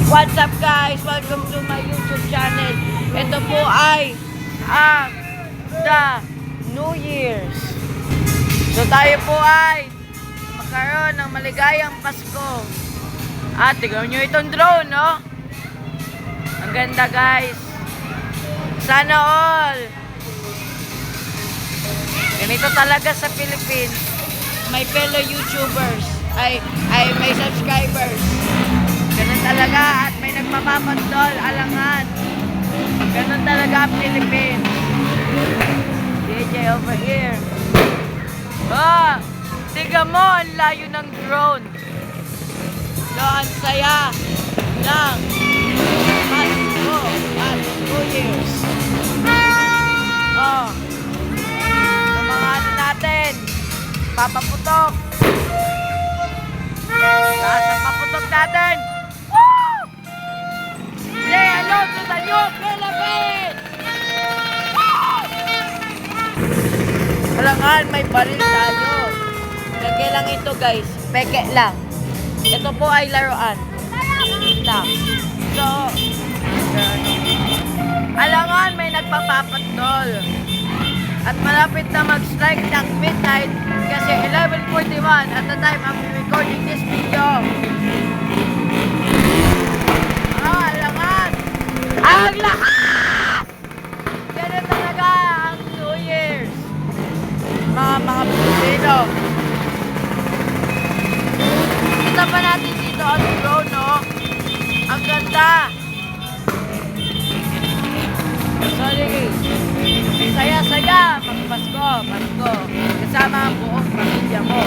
What's up guys? Welcome to my YouTube channel. Ito po ay ang The New Year's. So tayo po ay magkaroon ng maligayang Pasko. At tignan nyo itong drone, no? Ang ganda guys. Sana all. Ganito talaga sa Philippines. May fellow YouTubers. Ay may subscribers. Ganun talaga at may nagpapapandol, alangan. Ganun talaga ang Philippines. DJ over here. Oh, tiga mo, ang layo ng drone. So, ang saya ng Pasko at New Year's. Oh, so, mga ano natin, papaputok. Lahat ng paputok natin. Woo! Say hello to the new Philippines! Woo! Alangan, may baril tayo. Lagay lang ito guys. Peke lang. Ito po ay laruan. Lang. So, alangan, may nagpapapatol. At malapit na mag-strike ng midnight kasi 11:41 at the time I'm recording this video. Alangan! Ang lahat! Ganun talaga ang New Year's. Mga Pilipino. Kita pa natin dito ang drone, no? Ang ganda! Sorry. Saya-saya magpasko, Pasko. Kasama ang buong pamilya mo.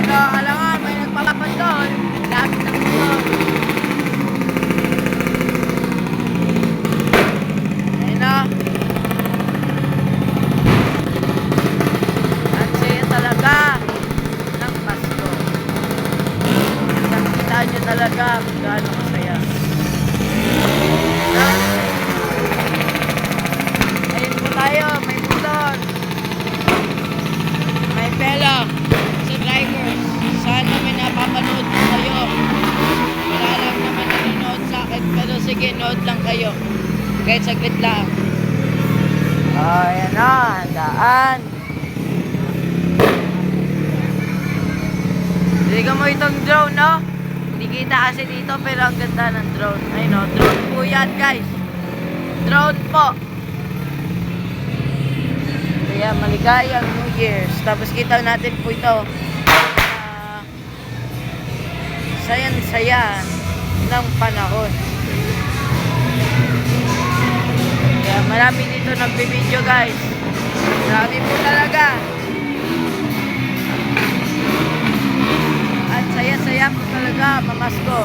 So, alangan, may nagpapapandol. Lapit ng ito. Ayun na. Ang saya talaga ng Pasko. Nakita nyo talaga kung gaano masaya. Tayo, may motor, may pela sa drivers. Sana may napapanood po kayo. Wala lang naman nanonood sa akin, pero sige, nood lang kayo. Kahit saglit lang. Oh, yan na, daan. Tignan mo itong drone, no? Hindi kita kasi dito, pero ang ganda ng drone. Ay no, drone po yan, guys. Drone po. Kaya maligayang New Year's. Tapos kita natin po ito. Sayan-saya ng panahon. Kaya marami dito nagbibideo guys. Marami po talaga. At saya-saya po talaga mamasko.